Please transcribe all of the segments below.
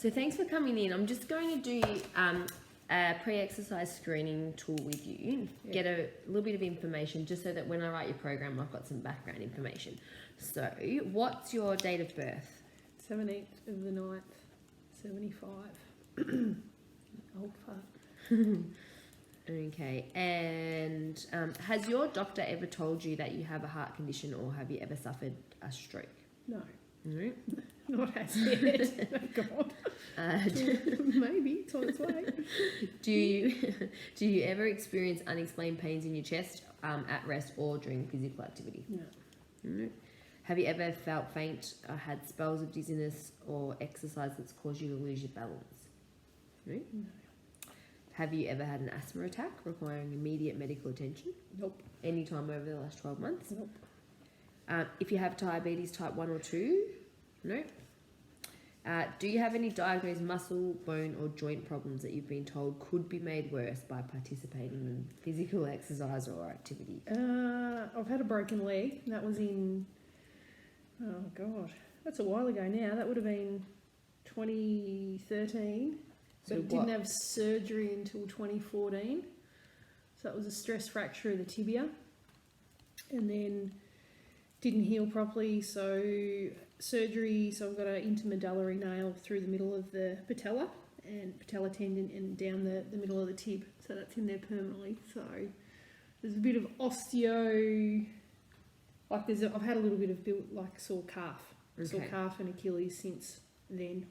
So thanks for coming in. I'm just going to do a pre-exercise screening tool with you, get a little bit of information just so that when I write your program, I've got some background information. So what's your date of birth? 17th of the 9th, 75. Old fart. Okay, and has your doctor ever told you that you have a heart condition, or have you ever suffered a stroke? No. No? Not as yet. Oh God. Maybe it's on its way. Do you ever experience unexplained pains in your chest at rest or during physical activity? No. No. Have you ever felt faint or had spells of dizziness or exercise that's caused you to lose your balance? No. No. Have you ever had an asthma attack requiring immediate medical attention? Nope. Any time over the last 12 months? Nope. If you have diabetes type 1 or 2? No. Do you have any diagnosed muscle, bone or joint problems that you've been told could be made worse by participating in physical exercise or activity? I've had a broken leg. That was in, oh God, that's a while ago now. That would have been 2013. But it didn't have surgery until 2014. So that was a stress fracture of the tibia. And then didn't heal properly, so surgery. So I've got an intermedullary nail through the middle of the patella and patella tendon and down the middle of the tib. So that's in there permanently. So there's a bit of osteo, like I've had a little bit of sore calf. Okay. Sore calf and Achilles since then.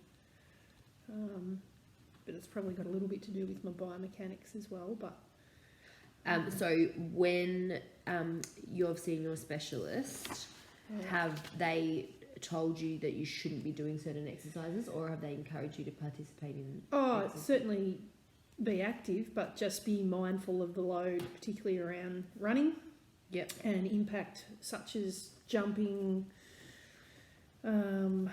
But it's probably got a little bit to do with my biomechanics as well. But so when you've seen your specialist, have they told you that you shouldn't be doing certain exercises, or have they encouraged you to participate in exercise? Certainly be active, but just be mindful of the load, particularly around running. Yep. And impact such as jumping. So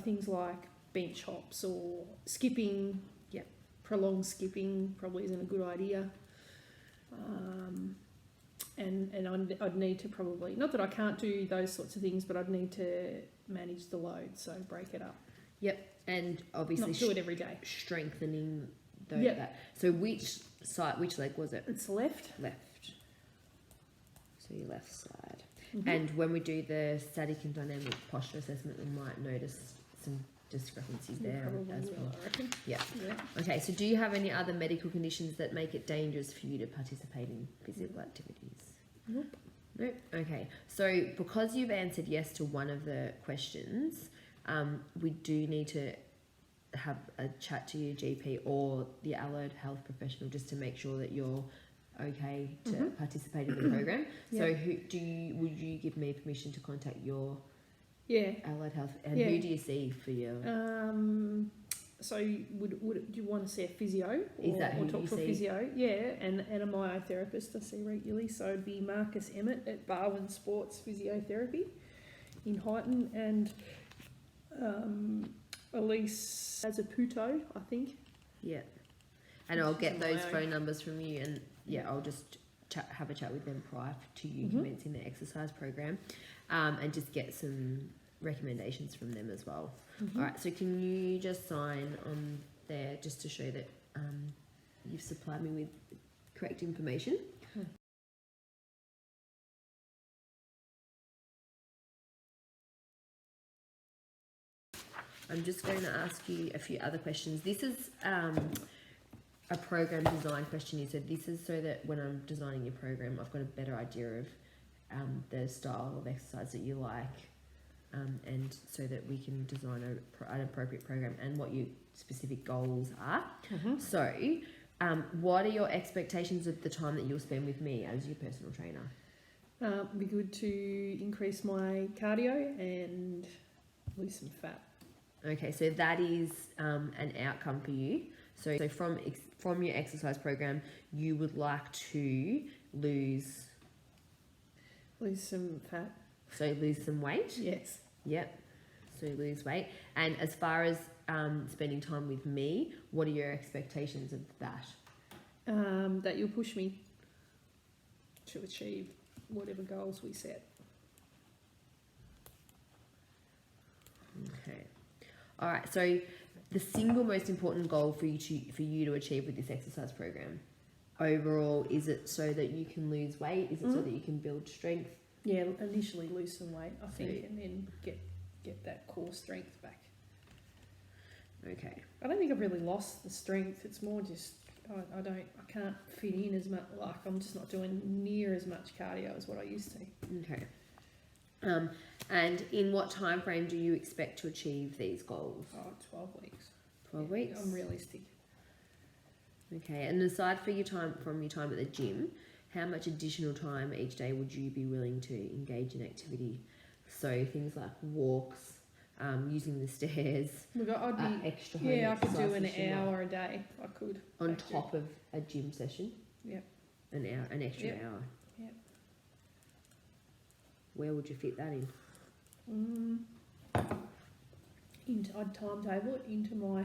things like bench hops or skipping. Yep. Prolonged skipping probably isn't a good idea. And I'd need to probably, not that I can't do those sorts of things, but I'd need to manage the load, so break it up. Yep. And obviously not do it every day. Strengthening Yep. that. So which leg was it? It's left. Left. So your left side. Mm-hmm. And when we do the static and dynamic posture assessment, we might notice some discrepancies there as well. I reckon. Yeah. Okay, so do you have any other medical conditions that make it dangerous for you to participate in physical activities? Nope. Nope. Okay, so because you've answered yes to one of the questions, we do need to have a chat to your GP or the allied health professional just to make sure that you're okay to participate in the program. So would you give me permission to contact your allied health, and who do you see for your so do you want to see a physio is that who or talk you to a see? physio? And a myotherapist I see regularly, so it'd be Marcus Emmett at Barwon Sports Physiotherapy in Highton, and Elise Azaputo, I think. And I'll get those phone numbers from you, and I'll just have a chat with them prior to you commencing the exercise program, and just get some recommendations from them as well. All right, so can you just sign on there just to show that you've supplied me with correct information? I'm just going to ask you a few other questions. This is a program design questionnaire. So this is so that when I'm designing your program, I've got a better idea of the style of exercise that you like, and so that we can design an appropriate program and what your specific goals are. So what are your expectations of the time that you'll spend with me as your personal trainer? It'd be good to increase my cardio and lose some fat. Okay, so that is an outcome for you. So from your exercise program, you would like to lose some fat. So lose some weight? Yes. Yep. So lose weight. And as far as spending time with me, what are your expectations of that? That you'll push me to achieve whatever goals we set. Okay. All right. So The single most important goal for you to achieve with this exercise program overall, is it so that you can lose weight? Is it so that you can build strength? Yeah, initially lose some weight, I think, and then get that core strength back. Okay. I don't think I've really lost the strength. It's more just I can't fit in as much. Like, I'm just not doing near as much cardio as what I used to. Okay. And in what time frame do you expect to achieve these goals? 12 weeks. 12 weeks? I'm realistic. Okay, and aside from your time at the gym, how much additional time each day would you be willing to engage in activity? So things like walks, using the stairs, Look, I'd be extra home I could exercise do an session, hour a day. I could. on top of a gym session. Yep. An extra Yep. hour. Yep. Where would you fit that in? I'd timetable it into my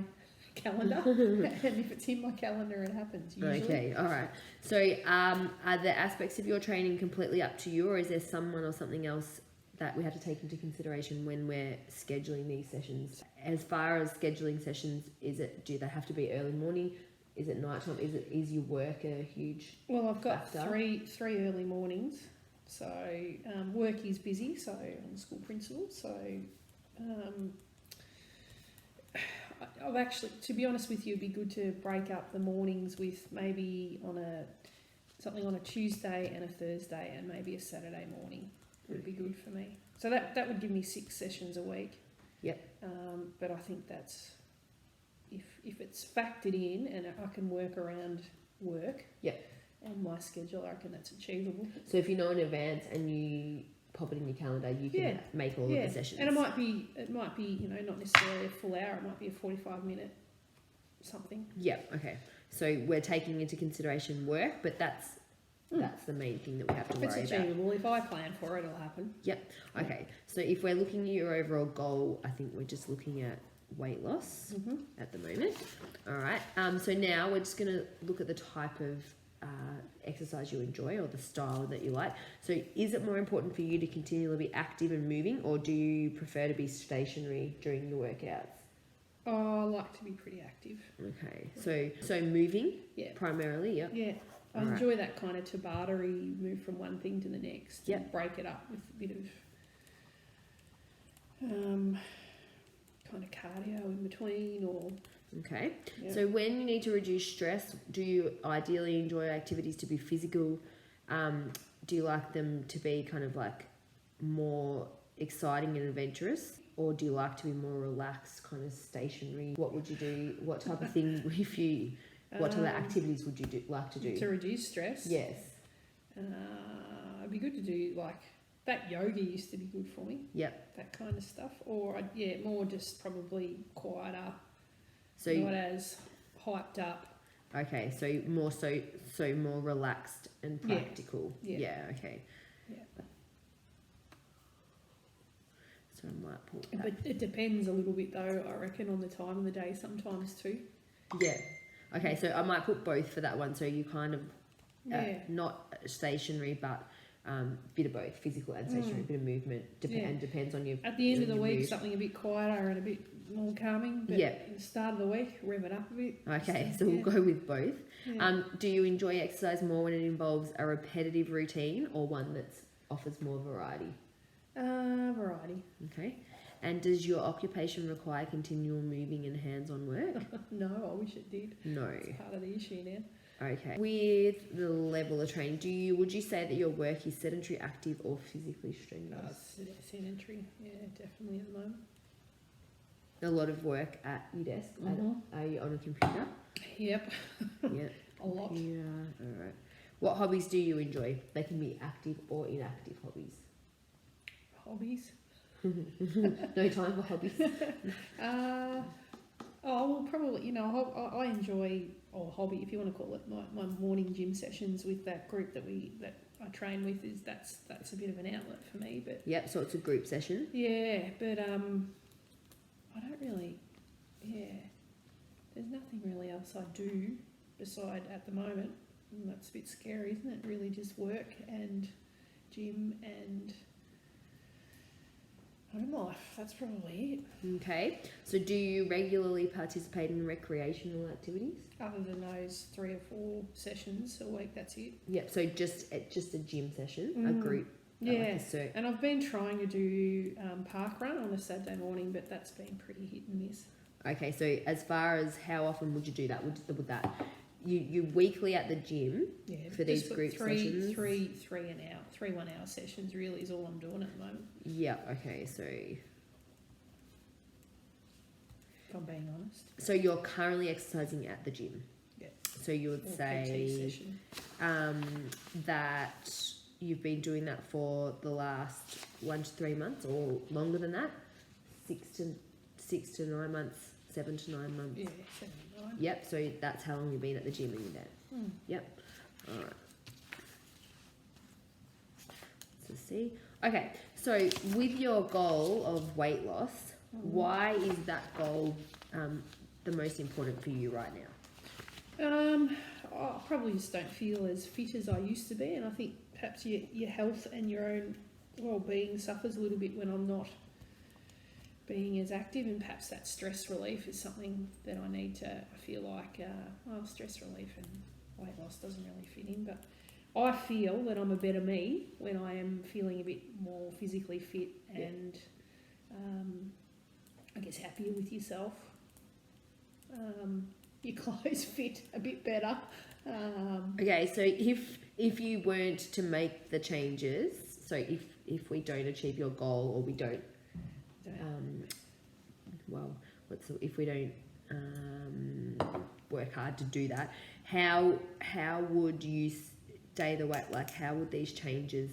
calendar, and if it's in my calendar, it happens usually. Okay, all right. So, are the aspects of your training completely up to you, or is there someone or something else that we have to take into consideration when we're scheduling these sessions? As far as scheduling sessions, do they have to be early morning? Is it nighttime? Is your work a huge Well, I've got factor? three early mornings, so work is busy. So I'm a school principal, so I've actually, to be honest with you, it'd be good to break up the mornings with maybe something on a Tuesday and a Thursday, and maybe a Saturday morning would be good for me. So that would give me 6 sessions a week. Yep. But I think that's if it's factored in and I can work around work. Yep. And my schedule, I reckon that's achievable. So if you know in advance and you pop it in your calendar, you can make all of the sessions. And it might be not necessarily a full hour. It might be a 45-minute something. Yep. Okay. So we're taking into consideration work, but that's the main thing that we have to worry about. It's achievable. If I plan for it, it'll happen. Yep. Okay. So if we're looking at your overall goal, I think we're just looking at weight loss at the moment. All right. So now we're just going to look at the type of exercise you enjoy, or the style that you like. So is it more important for you to continually be active and moving, or do you prefer to be stationary during your workouts? Oh, I like to be pretty active. Okay. So moving primarily, yep. Yeah. I enjoy that kind of Tabata-y, move from one thing to the next. Yep. And break it up with a bit of kind of cardio in between, or... Okay. Yep. So when you need to reduce stress, do you ideally enjoy activities to be physical? Do you like them to be kind of like more exciting and adventurous? Or do you like to be more relaxed, kind of stationary? What would you do? What type of thing what type of activities would you like to do? To reduce stress? Yes. It'd be good to do, like, that yoga used to be good for me. Yep. That kind of stuff. Or, more just probably quieter, So not as hyped up. Okay, so more relaxed and practical. Yeah. Okay. Yeah. So I might put that. But it depends a little bit, though, I reckon, on the time of the day sometimes too. Yeah. Okay, so I might put both for that one. So you kind of not stationary, but bit of both, physical and stationary, bit of movement. And depends on your. At the end of the week, mood. something a bit quieter and a bit more calming. But at the start of the week, rev it up a bit. Okay, so we'll go with both. Yeah. Do you enjoy exercise more when it involves a repetitive routine, or one that offers more variety? Variety. Okay. And does your occupation require continual moving and hands-on work? No, I wish it did. No. It's part of the issue now. Okay. With the level of training, would you say that your work is sedentary, active, or physically strenuous? Sedentary, definitely at the moment. A lot of work at your desk. Are you on a computer? Yep. Yep. A lot. Yeah. All right. What hobbies do you enjoy? They can be active or inactive hobbies. Hobbies? No time for hobbies. Well, probably, I enjoy, or hobby, if you want to call it, my morning gym sessions with that group that I train with. That's a bit of an outlet for me. But Yep, so it's a group session. yeah, but I don't really, there's nothing really else I do beside at the moment. And that's a bit scary, isn't it? Really just work and gym, and I home life. That's probably it. Okay. So do you regularly participate in recreational activities? Other than those 3 or 4 sessions a week, that's it. Yep. So just a gym session, a group. Yeah. Like And I've been trying to do park run on a Saturday morning, but that's been pretty hit and miss. Okay. So as far as how often would you do that? Would that you weekly at the gym for these group sessions? Three 1 hour sessions really is all I'm doing at the moment. Yeah. Okay. So if I'm being honest. So you're currently exercising at the gym. Yeah. So you would Or say PT session. that you've been doing that for the last 1 to 3 months, or longer than that, 6 to 9 months, 7 to 9 months. Yeah, 7 to 9. Yep. So that's how long you've been at the gym and you're there. Yep. All right. Let's see. Okay. So with your goal of weight loss, why is that goal the most important for you right now? I probably just don't feel as fit as I used to be, and I think perhaps your health and your own well-being suffers a little bit when I'm not being as active, and perhaps that stress relief is something that I need to. I feel like stress relief and weight loss doesn't really fit in, but I feel that I'm a better me when I am feeling a bit more physically fit and I guess happier with yourself. Your clothes fit a bit better. Okay, so if you weren't to make the changes, so if we don't achieve your goal, or we don't, if we don't work hard to do that, how would you stay the weight? Like, how would these changes,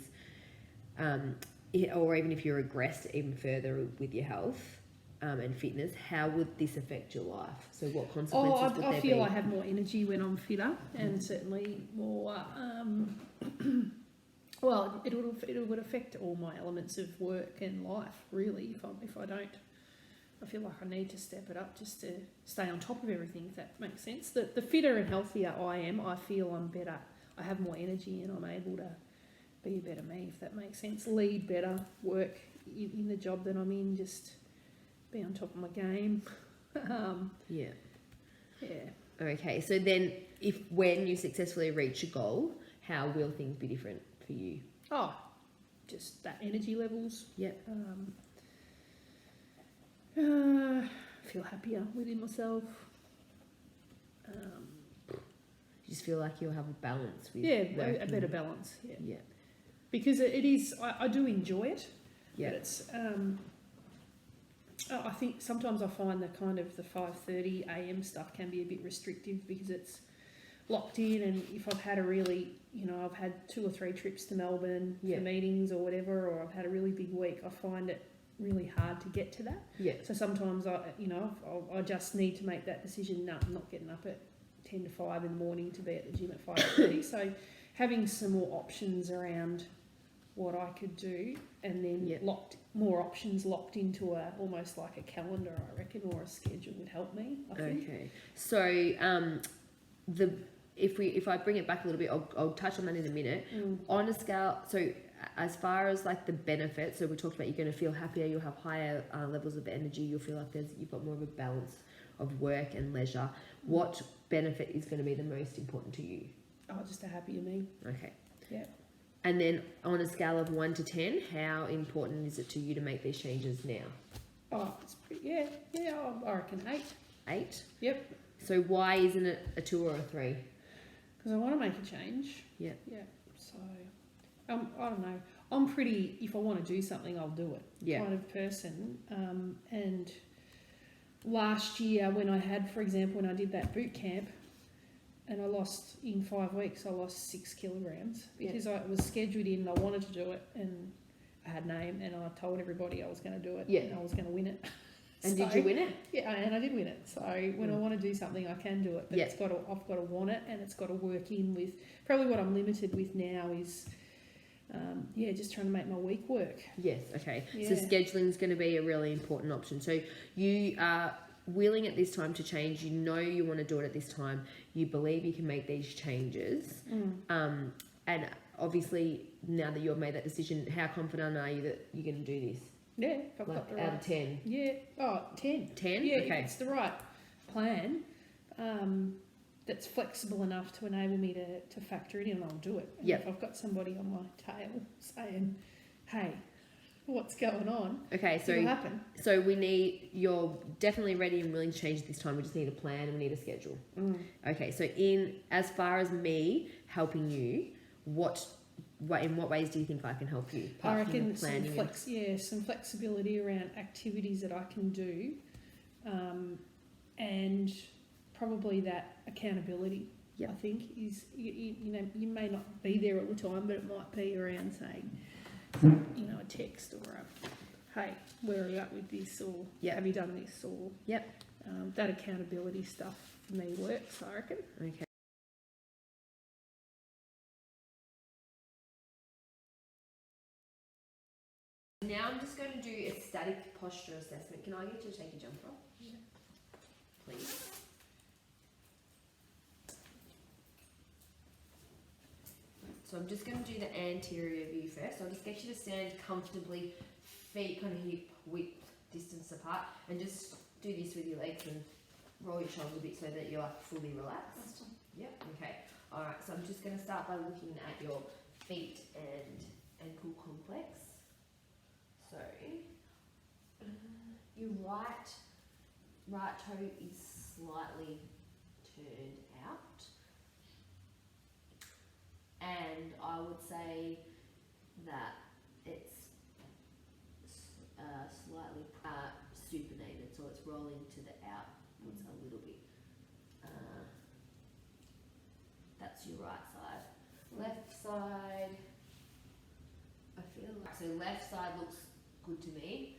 or even if you regressed even further with your health and fitness, how would this affect your life? So what consequences would there be? I feel I have more energy when I'm fitter, and certainly more. Well, it would affect all my elements of work and life really. If I don't, I feel like I need to step it up just to stay on top of everything. If that makes sense. The fitter and healthier I am, I feel I'm better. I have more energy and I'm able to be a better me. If that makes sense, lead better, work in the job that I'm in, just be on top of my game. Yeah. Okay, so then when you successfully reach a goal, how will things be different for you? Just that energy levels. Yep. Feel happier within myself. You just feel like you'll have a balance with a better balance. Yeah. Because it is, I do enjoy it. Yeah. But it's I think sometimes I find the 5:30 a.m. stuff can be a bit restrictive because it's locked in, and if I've had I've had 2 or 3 trips to Melbourne for meetings or whatever, or I've had a really big week, I find it really hard to get to that. Yeah. So sometimes I just need to make that decision. No, I'm not getting up at 10 to 5 in the morning to be at the gym at 5:30. So having some more options around what I could do, and then more options locked into almost like a calendar, I reckon, or a schedule would help me, I think. Okay. So if I bring it back a little bit, I'll touch on that in a minute. On a scale, so as far as like the benefits, so we talked about you're going to feel happier, you'll have higher levels of energy, you'll feel like you've got more of a balance of work and leisure. What benefit is going to be the most important to you? Just a happier me. Okay. Yeah. And then on a scale of 1 to 10, how important is it to you to make these changes now? It's pretty, I reckon 8. 8? Yep. So why isn't it a 2 or a 3? Because I want to make a change. Yeah. Yeah. So, I don't know. I'm pretty, if I want to do something, I'll do it kind of person. And last year when I did that boot camp, and I lost, in 5 weeks, I lost 6 kilograms because I was scheduled in, I wanted to do it, and I had a name, and I told everybody I was going to do it, and I was going to win it. And did you win it? Yeah, and I did win it. So when I want to do something, I can do it, but I've got to want it, and it's got to work in with, probably what I'm limited with now is, just trying to make my week work. Yes, okay. Yeah. So scheduling is going to be a really important option. So you are willing at this time to change, you know you want to do it at this time, you believe you can make these changes, and obviously now that you've made that decision, how confident are you that you're going to do this? Yeah, if I've got the out right. of 10? Yeah. Oh, 10. 10? Yeah, Okay. if it's the right plan that's flexible enough to enable me to factor it in, I'll do it. And Yep. if I've got somebody on my tail saying, hey, what's going on, Okay, it'll happen. so you're definitely ready and willing to change this time. We just need a plan and we need a schedule. Okay, so as far as me helping you, in what ways do you think I can help you? I Apart from reckon the planning some flexibility around activities that I can do, and probably that accountability. Yep. I think is you may not be there all the time, but it might be around saying, a text or a, hey, where are you at with this, or have you done this, or that accountability stuff for me works, I reckon. Okay. Now I'm just going to do a static posture assessment. Can I get you to take your jumper off? Yeah. Please. So I'm just going to do the anterior view first. I'll just get you to stand comfortably, feet kind of hip width distance apart, and just do this with your legs and roll your shoulders a bit so that you're fully relaxed. Yep. Okay. All right. So I'm just going to start by looking at your feet and ankle complex. So your right toe is slightly turned out, and I would say that it's slightly supinated, so it's rolling to the outwards a little bit. That's your right side. Left side, I feel like, so left side looks good to me.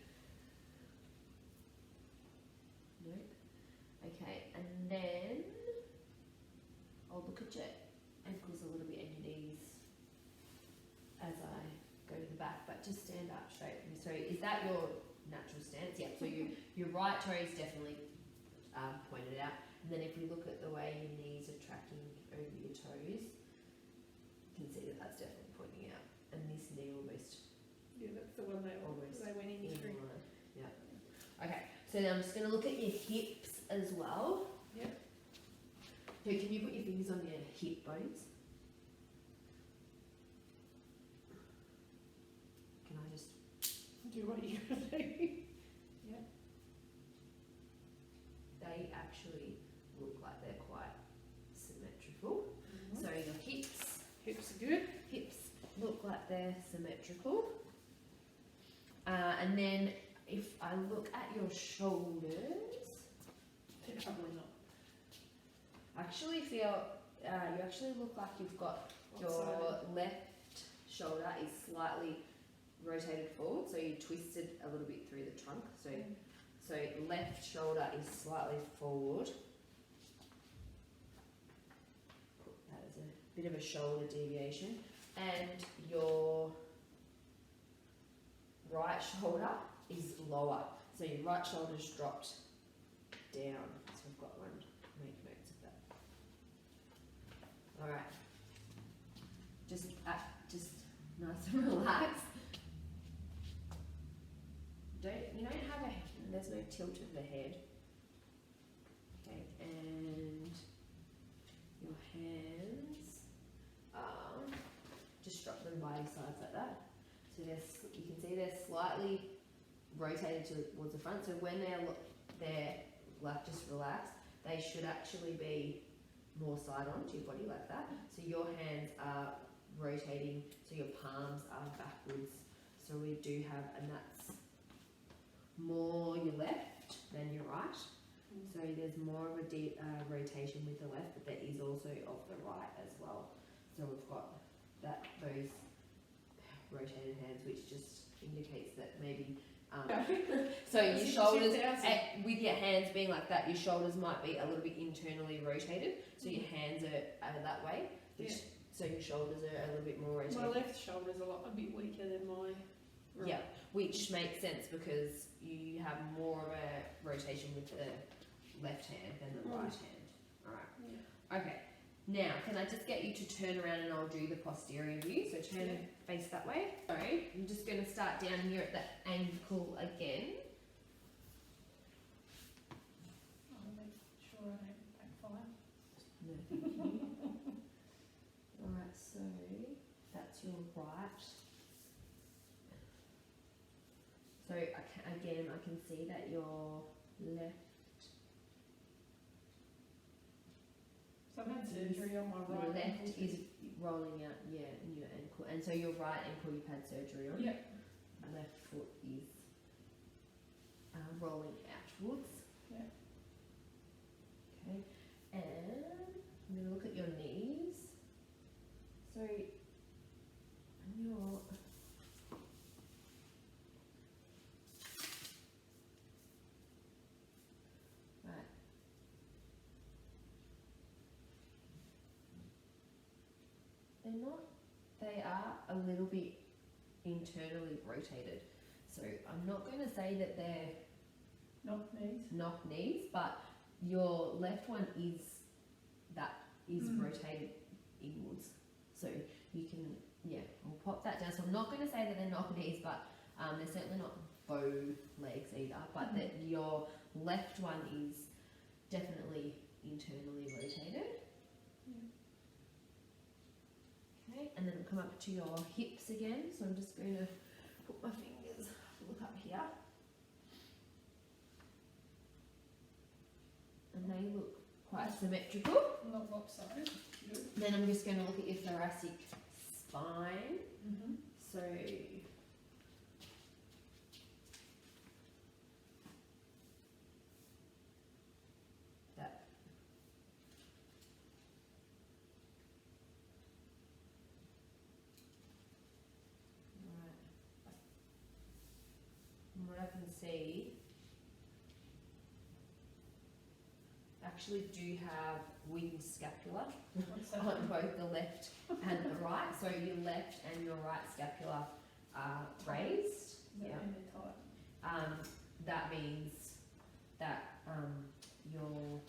Nope. Okay, and then I'll look at your ankles a little bit and your knees as I go to the back, but just stand up straight for me. So is that your natural stance? Yeah, so your right toe is definitely pointed out, and then if we look at the way your knees are tracking over your toes, you can see that that's definitely pointing out, and this knee almost. Yeah, that's the one they went in through. Yeah. Okay, so now I'm just going to look at your hips as well. Yep. So can you put your fingers on your hip bones? Can I just do what you gotta do? Yeah. They actually look like they're quite symmetrical. Mm-hmm. So your hips are good. Hips look like they're symmetrical. And then if I look at your shoulders, they're probably not. I actually feel you actually look like you've got your left shoulder is slightly rotated forward, so you twisted a little bit through the trunk. So left shoulder is slightly forward. Put that as a bit of a shoulder deviation, and your right shoulder is lower, so your right shoulder's dropped down. So I've got one. Make notes of that. All right. Just nice and relaxed. There's no tilt of the head. Okay, and your hands, just drop them by your sides like that. So you can see they're slightly rotated towards the front. So when they're like just relaxed, they should actually be more side on to your body like that. So your hands are rotating, so your palms are backwards. So we do have, and that's more your left than your right. So there's more of a deep rotation with the left, but there is also of the right as well. So we've got those rotated hands, which just indicates that maybe so your shoulders, with your hands being like that, your shoulders might be a little bit internally rotated, so your hands are that way, so your shoulders are a little bit more rotated. My left shoulder's a bit weaker than my right. Yeah, which makes sense because you have more of a rotation with the left hand than the right hand. Alright. Yeah. Okay. Now, can I just get you to turn around and I'll do the posterior view? So turn face that way. Sorry, I'm just going to start down here at the ankle again. I'll make sure I don't backfire. No, thank you. Alright, so that's your right. So again, I can see that your left. So I've had surgery on my Your right left ankle. is rolling out, yeah, in your ankle, and so your right ankle you've had surgery on. Yep. Left foot is rolling outwards. Yeah. Okay, and I'm going to look at your knees. So, your right. They're not. They are a little bit internally rotated. So I'm not going to say that they're knock knees, but your left one is rotated inwards. So you can, I'll pop that down. So I'm not going to say that they're knock knees, but they're certainly not bow legs either. But that your left one is definitely internally rotated. Okay, and then I'll come up to your hips again. So I'm just going to put my fingers, look up here. And they look quite symmetrical. Not lopsided. Then I'm just going to look at your thoracic spine. So that right. From what I can see, actually do have winged scapula on both the left and the right. So your left and your right scapula are raised. Yeah. That means that your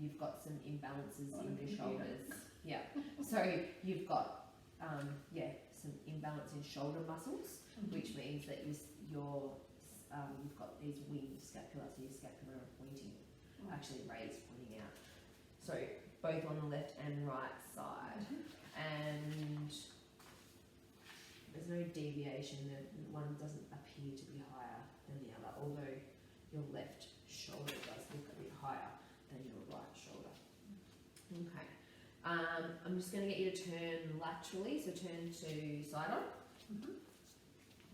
you've got some imbalances in your shoulders. Yeah. So you've got some imbalance in shoulder muscles, which means that you've got these winged scapula, so your scapula are pointing, actually raised, pointing out. So both on the left and right side, and there's no deviation. One doesn't appear to be higher than the other, although your left shoulder does look a bit higher than your right shoulder. Okay. I'm just going to get you to turn laterally, so turn to side on.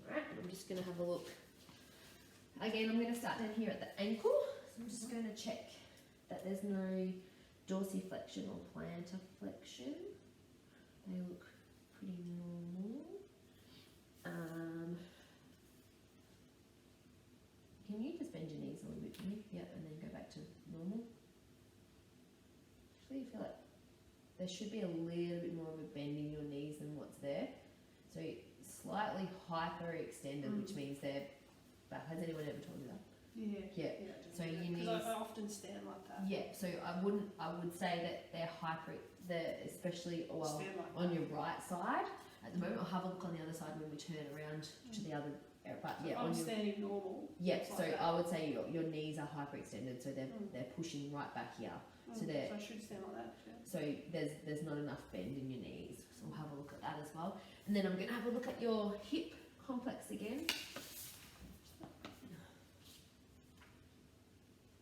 Alright, I'm just going to have a look. Again, I'm going to start down here at the ankle. So I'm just going to check that there's no dorsiflexion or plantar flexion. They look pretty normal. Can you just bend your knees a little bit for me? Yep, and then go back to normal. Actually, I feel like there should be a little bit more of a bend in your knees than what's there. So slightly hyperextended, which means they're back. Has anyone ever told you that? Yeah. So your knees. I often stand like that. Yeah. So I would say that they're especially on your right side. At the moment, I'll have a look on the other side when we turn around to the other. But so I'm standing normal. Yeah. So like I would say your knees are hyperextended, so they're pushing right back here. So I should stand like that. Yeah. So there's not enough bend in your knees. So we'll have a look at that as well. And then I'm going to have a look at your hip complex again.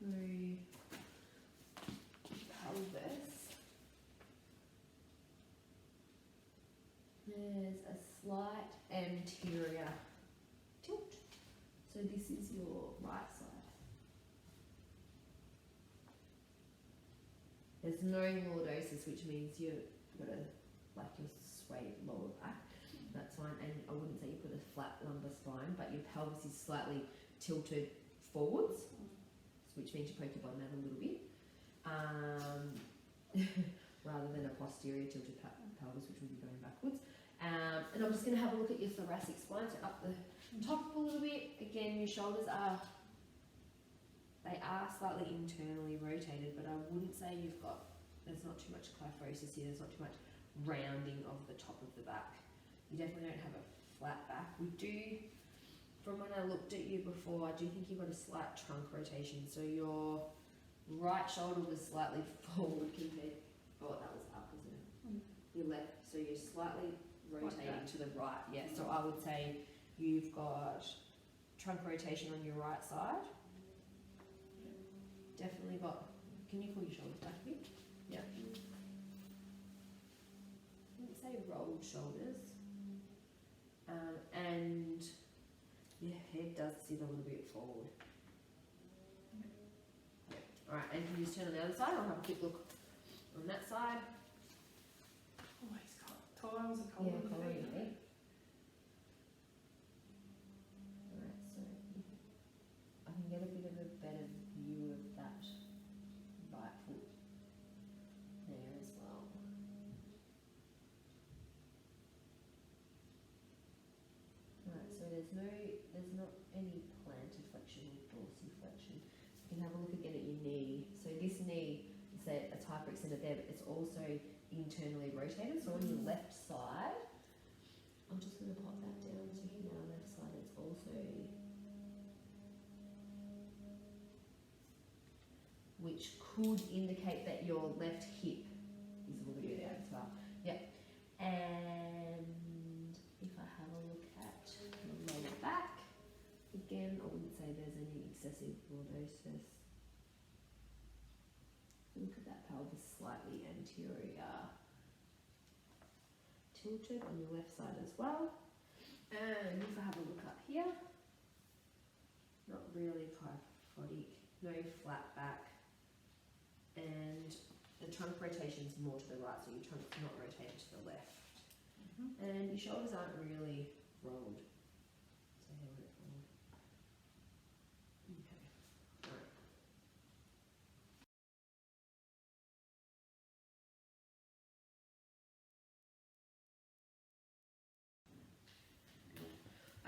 Through pelvis. There's a slight anterior tilt. So this is your right side. There's no lordosis, which means you've got your swayed lower back. That's fine, and I wouldn't say you've got a flat lumbar spine, but your pelvis is slightly tilted forwards, which means you poke your bottom out a little bit, rather than a posterior tilted pelvis, which would be going backwards. And I'm just going to have a look at your thoracic spine, so up the top a little bit. Again, your shoulders are slightly internally rotated, but I wouldn't say you've got there's not too much kyphosis here, there's not too much rounding of the top of the back. You definitely don't have a flat back. We do, from when I looked at you before, I do think you've got a slight trunk rotation. So your right shoulder was slightly forward compared, oh, that was up, isn't it? Your left, so you're slightly rotating to the right, yeah. So I would say you've got trunk rotation on your right side. Definitely got, can you pull your shoulders back a bit? Yeah. I wouldn't say rolled shoulders. And your head does sit a little bit forward. Alright, and can you just turn on the other side? I'll have a quick look on that side. Oh, he's got tiles are cold on the feet. Alright, so I can get a bit of a better view of that right foot there as well. Alright, so there's not any plantar flexion or dorsiflexion. You can have a look again at your knee. So this knee is it's hyperextended there, but it's also internally rotated. So on your left side, I'm just going to pop that down. So here on the left side, it's also, which could indicate that your left hip is a little bit out as well. Yep. And if I have a look at the lower back, again, I wouldn't say there's any excessive lordosis. Look at that pelvis slightly anterior, tilted on your left side as well. And if I have a look up here, not really kyphotic, no flat back, and the trunk rotation is more to the right, so your trunk's not rotated to the left. And your shoulders aren't really rolled. So here we go. Okay. Alright.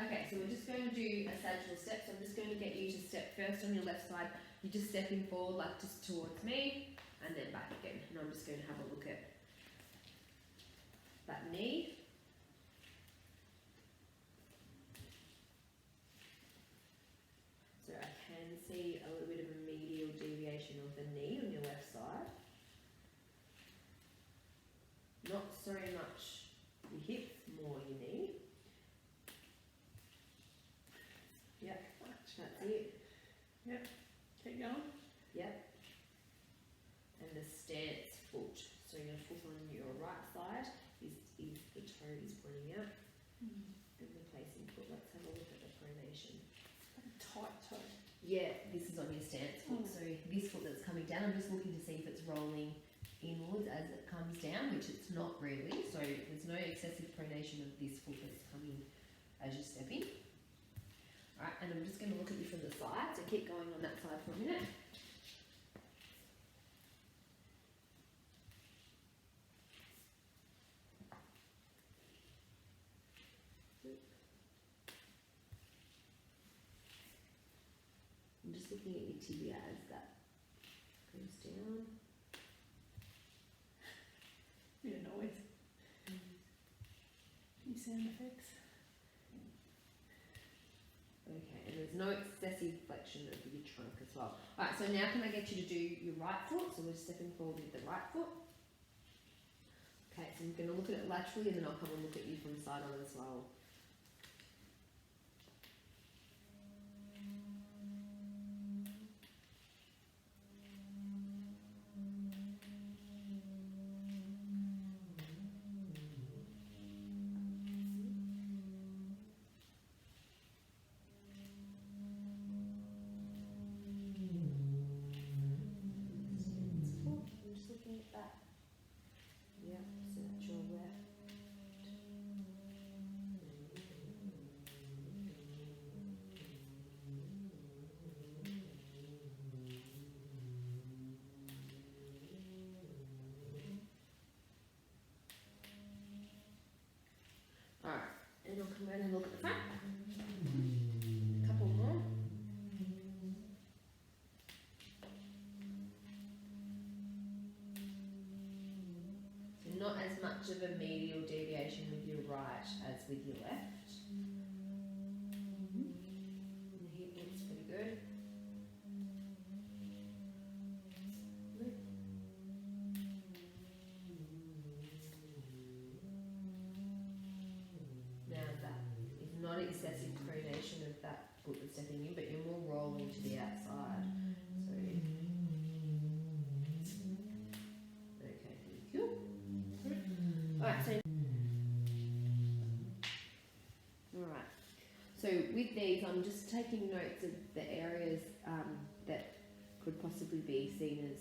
Okay, so we're just going to do a sagittal step. So I'm just going to get you to step first on your left side. You're just stepping forward, like just towards me, and then back again. And I'm just going to have a look at that knee. So I can see a little bit of a medial deviation of the knee on your left side. Not so much your hip, more your knee. Yep, that's it. Yep, keep going. Yep. And the stance foot. So your foot on your right side is the toe is pointing out. And the placing foot. Let's have a look at the pronation. Tight toe. Yeah, this is on your stance foot. So this foot that's coming down, I'm just looking to see if it's rolling inwards as it comes down, which it's not really. So there's no excessive pronation of this foot that's coming as you're stepping. Alright, and I'm just going to look at you from the side, so keep going on that side for a minute. I'm just looking at your tibia as that goes down. Bit of noise. Few sound effects. Okay, and there's no excessive flexion of your trunk as well. Alright, so now can I get you to do your right foot? So we're stepping forward with the right foot. Okay, so I'm going to look at it laterally and then I'll come and look at you from side on as well. And I'll come around and look at the front. A couple more. much of a medial deviation with your right as with your left. The hip looks pretty good. Now that is not excessive pronation of that foot that's stepping in, but you're more rolling to the outside. So, okay, thank you. Alright, so with these, I'm just taking notes of the areas that could possibly be seen as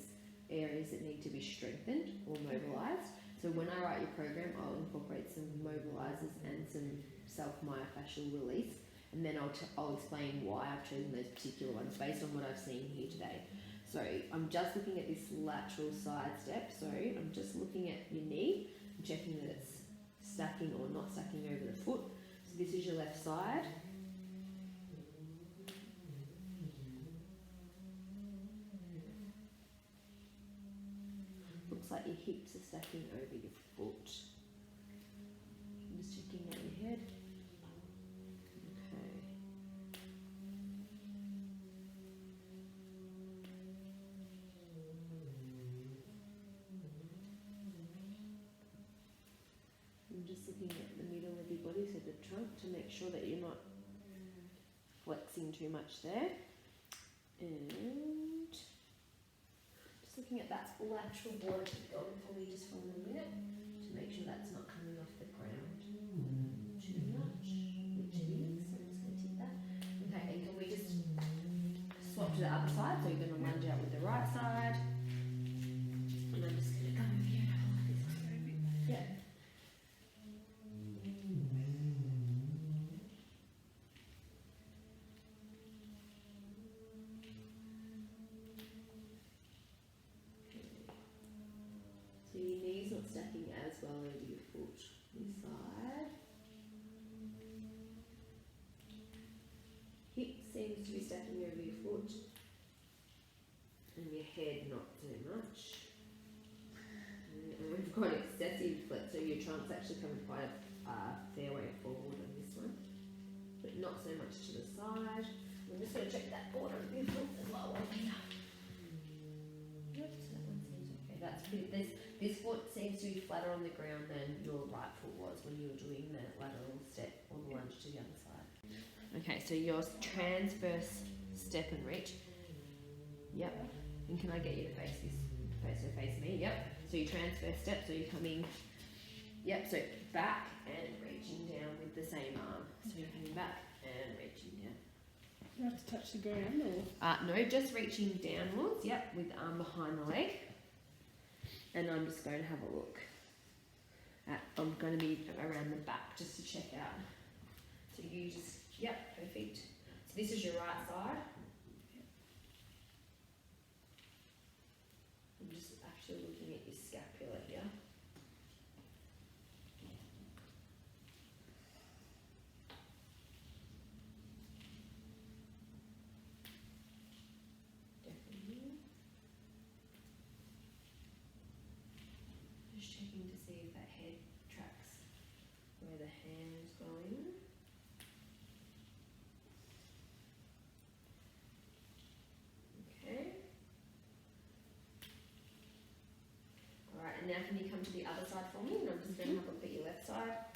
areas that need to be strengthened or mobilised. So when I write your program, I'll incorporate some mobilisers and some self-myofascial release, and then I'll explain why I've chosen those particular ones based on what I've seen here today. So I'm just looking at this lateral side step, so I'm just looking at your knee, and checking that it's stacking or not stacking over the foot. So this is your left side. Looks like your hips are stacking over your foot. I'm just checking out your head. Okay. I'm just looking at the middle of your body, so the trunk, to make sure that you're not flexing too much there. And just looking at that lateral border, keep going for me just for a minute to make sure that's not coming off the ground too much, which it is. So I'm just going to tip that. Okay, and can we just swap to the other side? So you're going to lunge out with the right side, and I'm just going to come over here and have a look at this. Yeah. So your knee's not stacking as well over your foot this side. Hip seems to be stacking over your foot, and your head not so much. And we've got excessive flex, so your trunk's actually coming quite a fair way forward on this one, but not so much to the side. I'm just going to check that border of your foot as well. Yep, so that one seems okay. That's pretty. This foot seems to be flatter on the ground than your right foot was when you were doing the lateral step or the lunge to the other side. Okay, so your transverse step and reach. Yep. And can I get you to face this? Face me. Yep. So your transverse step. So you're coming. Yep. So back and reaching down with the same arm. So you're coming back and reaching down. You have to touch the ground, or? No, just reaching downwards. Yep, with the arm behind the leg. And I'm just going to have a look at, I'm going to be around the back just to check out. So you just, yep, perfect. So this is your right side. I'm just actually looking at your scapula here. Definitely. Just checking to see if that head tracks where the hand's going. Okay. Alright, and now can you come to the other side for me? And I'm just going to have a look at your left side.